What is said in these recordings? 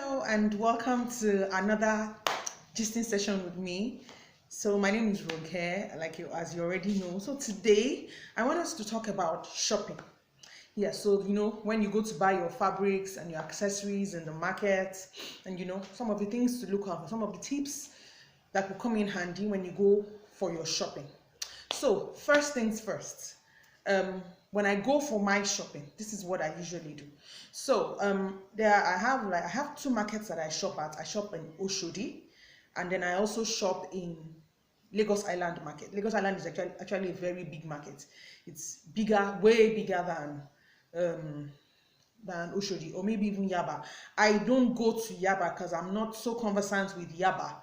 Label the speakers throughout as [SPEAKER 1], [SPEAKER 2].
[SPEAKER 1] Hello and welcome to another gisting session with me. So my name is Ronke, as you already know. So today I want us to talk about shopping. Yeah, so when you go to buy your fabrics and your accessories in the market, and some of the things to look out for, some of the tips that will come in handy when you go for your shopping. So first things first, when I go for my shopping, this is what I usually do. So I have two markets that I shop at. I shop in Oshodi, and then I also shop in Lagos Island market. Lagos Island is actually a very big market. It's bigger, way bigger than Oshodi, or maybe even Yaba. I don't go to Yaba because I'm not so conversant with Yaba.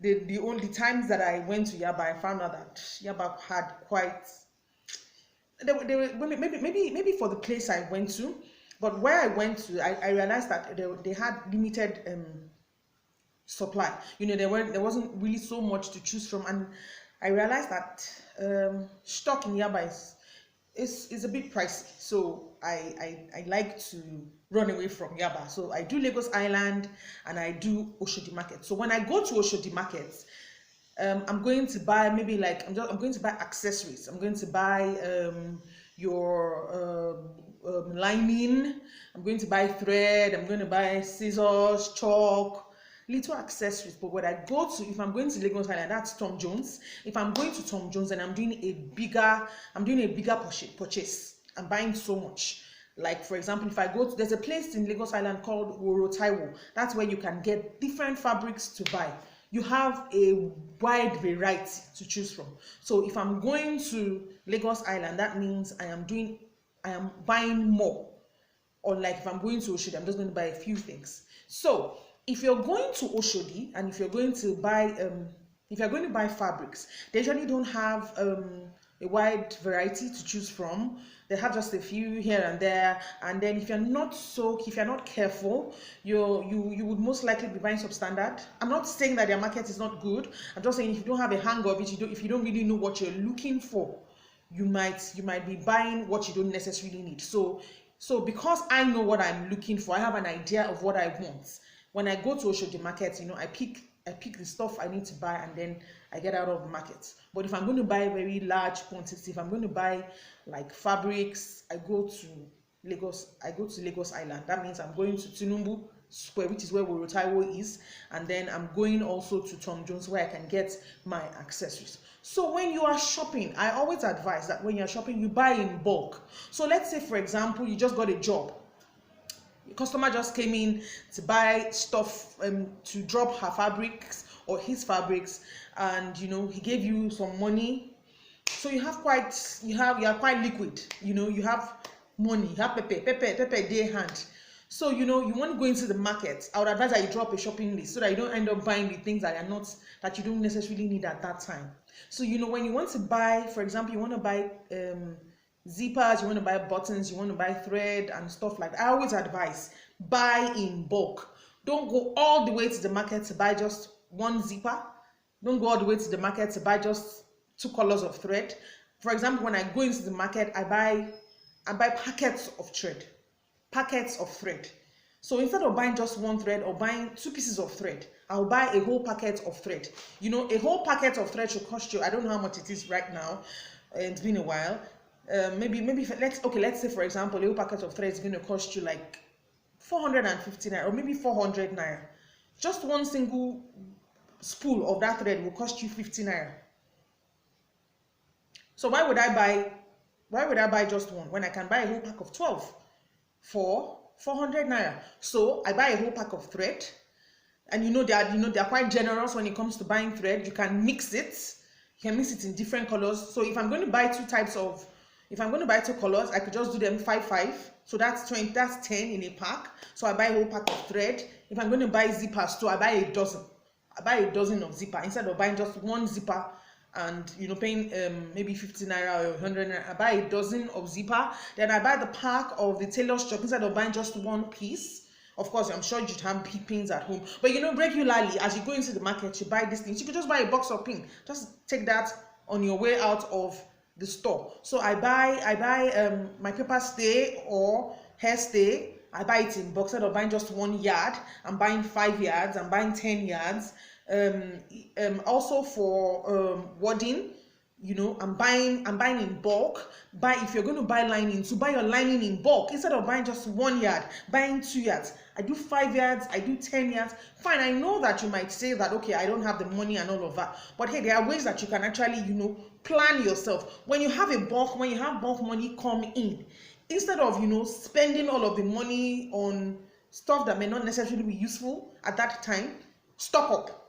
[SPEAKER 1] The only times that I went to Yaba, I found out that Yaba had quite. They were maybe for the place I went to, but where I went to, I realized that they had limited supply. There wasn't really so much to choose from, and I realized that stock in Yaba is a bit pricey. So I like to run away from Yaba. So I do Lagos Island and I do Oshodi Market. So when I go to Oshodi Market, I'm going to buy I'm going to buy accessories. I'm going to buy your lining. I'm going to buy thread. I'm going to buy scissors, chalk, little accessories. But if I'm going to Lagos Island, that's Tom Jones. If I'm going to Tom Jones and I'm doing a bigger purchase, I'm buying so much. Like, for example, if I go to, there's a place in Lagos Island called Woro Taiwo. That's where you can get different fabrics to buy. You have a wide variety to choose from. So if I'm going to Lagos Island, that means I am buying more. Or like if I'm going to Oshodi, I'm just going to buy a few things. So if you're going to Oshodi and if you're going to buy fabrics, they usually don't have a wide variety to choose from. They have just a few here and there, and then if you're not careful, you would most likely be buying substandard. I'm not saying that their market is not good. I'm just saying if you don't have a hang of it, if you don't really know what you're looking for, you might be buying what you don't necessarily need. So because I know what I'm looking for, I have an idea of what I want. When I go to Oshodi Market, I pick the stuff I need to buy and then I get out of the market. But if I'm going to buy very large quantities, if I'm going to buy like fabrics, I go to Lagos Island. That means I'm going to Tinubu Square, which is where Woro Taiwo is, and then I'm going also to Tom Jones where I can get my accessories. So when you are shopping, I always advise that when you're shopping, you buy in bulk. So let's say, for example, you just got a job. The customer just came in to buy stuff to drop her fabrics or his fabrics, and he gave you some money. So you are quite liquid. You have money, you have pepe day hand. So you want to go into the market. I would advise that you drop a shopping list so that you don't end up buying the things that you don't necessarily need at that time. So when you want to buy, for example, you want to buy zippers, you want to buy buttons, you want to buy thread and stuff like that, I always advise buy in bulk. Don't go all the way to the market to buy just one zipper. Don't go all the way to the market to buy just 2 colors of thread. For example, when I go into the market, I buy packets of thread. So instead of buying just one thread or buying 2 pieces of thread, I'll buy a whole packet of thread. A whole packet of thread should cost you, I don't know how much it is right now, it's been a while. Let's say, for example, a whole packet of thread is going to cost you like 450 naira or maybe 400 naira. Just one single spool of that thread will cost you 50 naira. So why would I buy just one when I can buy a whole pack of 12 for 400 naira? So I buy a whole pack of thread, and they are quite generous when it comes to buying thread. You can mix it. You can mix it in different colors. So if I'm going to buy 2 colors, I could just do them 5-5. So that's 20. That's 10 in a pack. So I buy a whole pack of thread. If I'm going to buy zippers too, I buy a dozen. I buy a dozen of zipper instead of buying just one zipper and paying maybe 50 naira or 100 naira. I buy a dozen of zipper. Then I buy the pack of the tailor's chock instead of buying just one piece. Of course, I'm sure you'd have pins at home, but regularly as you go into the market, you buy these things. You could just buy a box of pin. Just take that on your way out of the store. So I buy my paper stay or hairstay, I buy it in bulk. Instead of buying just 1 yard, I'm buying 5 yards, I'm buying 10 yards. Also for wadding, you know, I'm buying in bulk. If you're going to buy lining, to buy your lining in bulk instead of buying just 1 yard, buying 2 yards. I do 5 yards, I do 10 yards. Fine, I know that you might say that, okay, I don't have the money and all of that, but hey, there are ways that you can actually, you know, plan yourself. When you have bulk money come in, instead of, you know, spending all of the money on stuff that may not necessarily be useful at that time, stock up.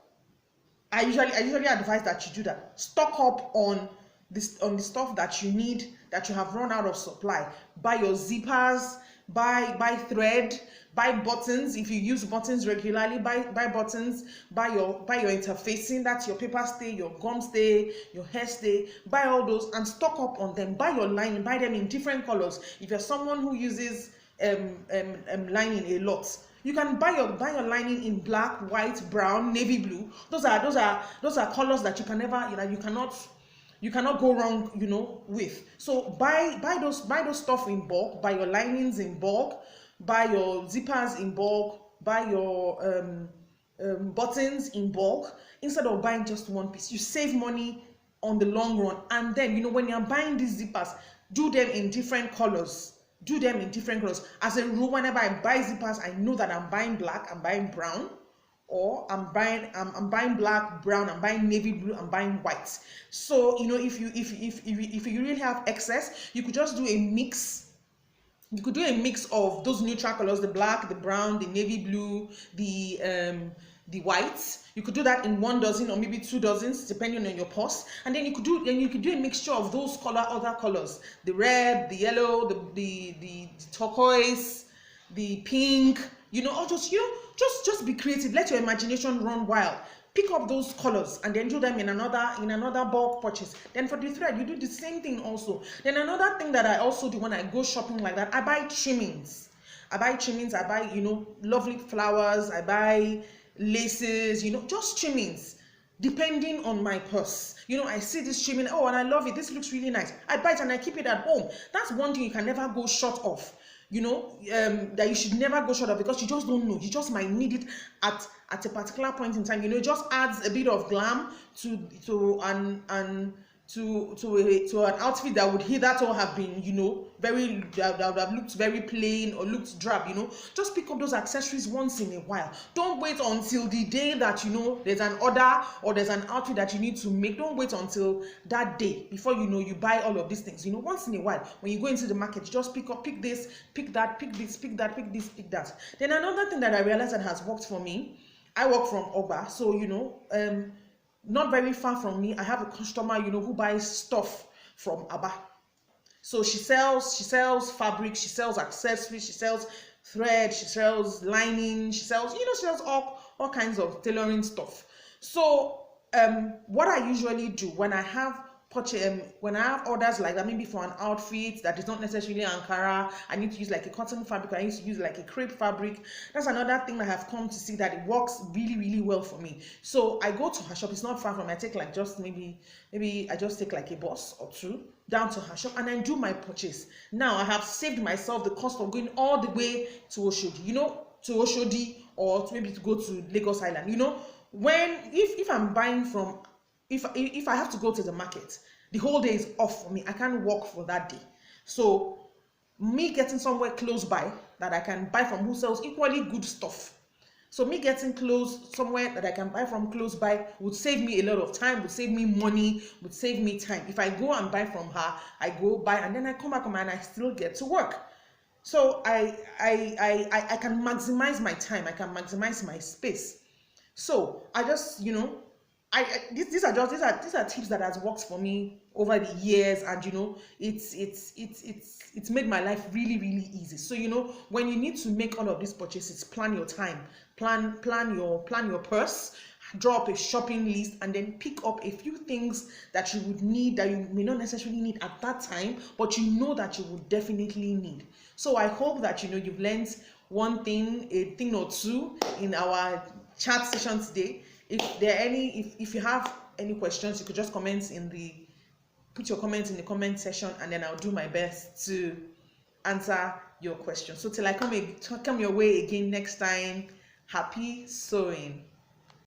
[SPEAKER 1] I usually advise that you do that. Stock up on the stuff that you need, that you have run out of supply. Buy your zippers, buy thread, buy buttons. If you use buttons regularly, buy buttons. Buy your interfacing. That's your paper stay, your gum stay, your hair stay. Buy all those and stock up on them. Buy your lining. Buy them in different colors. If you're someone who uses lining a lot, you can buy your lining in black, white, brown, navy blue. Those are colors that you can never, you know, you cannot go wrong, you know, with. So buy those stuff in bulk. Buy your linings in bulk. Buy your zippers in bulk. Buy your buttons in bulk instead of buying just one piece. You save money on the long run. And then, you know, when you're buying these zippers, do them in different colors. Do them in different colors. As a rule, whenever I buy zippers, I know that I'm buying black, I'm buying brown, or I'm buying black, brown, I'm buying navy blue, I'm buying white. So, you know, if you really have excess, you could just do a mix. You could do a mix of those neutral colors: the black, the brown, the navy blue, the whites. You could do that in 1 dozen or maybe 2 dozens, depending on your purse. And then you could do a mixture of those other colors: the red, the yellow, the turquoise, the pink. You know, or just, you know, just be creative. Let your imagination run wild. Pick up those colors and then do them in another bulk purchase. Then for the thread, you do the same thing also. Then another thing that I also do when I go shopping like that, I buy trimmings. I buy, you know, lovely flowers. I buy laces, you know, just trimmings, depending on my purse. You know, I see this trimming, oh, and I love it, this looks really nice. I buy it and I keep it at home. That's one thing you can never go short of, you know, that you should never go short of, because you just don't know. You just might need it at a particular point in time. You know, it just adds a bit of glam to an outfit that would hitherto have been, you know, that would have looked very plain or looked drab. You know, just pick up those accessories once in a while. Don't wait until the day that, you know, there's an order or there's an outfit that you need to make. Don't wait until that day before, you know, you buy all of these things. You know, once in a while, when you go into the market, you just pick this, pick that, pick this, pick that, pick this, pick that. Then another thing that I realized that has worked for me, I work from Oba, so, you know, not very far from me, I have a customer, you know, who buys stuff from Aba. So she sells fabric, she sells accessories, she sells thread, she sells lining, she sells all kinds of tailoring stuff. So what I usually do when I have orders like that, maybe for an outfit that is not necessarily Ankara, I need to use like a cotton fabric, I need to use like a crepe fabric. That's another thing that I have come to see that it works really, really well for me. So I go to her shop. It's not far from me. I take like just maybe I just take like a bus or two down to her shop and I do my purchase. Now I have saved myself the cost of going all the way to Oshodi, you know, to Oshodi, or maybe to go to Lagos Island. You know, if I'm buying from, if I have to go to the market, the whole day is off for me. I can't walk for that day. So me getting somewhere close by that I can buy from, who sells equally good stuff. So me getting somewhere that I can buy from close by would save me a lot of time, would save me money, would save me time. If I go and buy from her, I go buy and then I come back home and I still get to work. So I can maximize my time. I can maximize my space. So I just, you know, these are tips that has worked for me over the years, and you know, it's made my life really, really easy. So you know, when you need to make all of these purchases, plan your time, plan your purse, draw up a shopping list, and then pick up a few things that you would need, that you may not necessarily need at that time, but you know that you would definitely need. So I hope that, you know, you've learned a thing or two in our chat session today. If you have any questions, you could just put your comments in the comment section, and then I'll do my best to answer your question. So till I come your way again next time, happy sewing.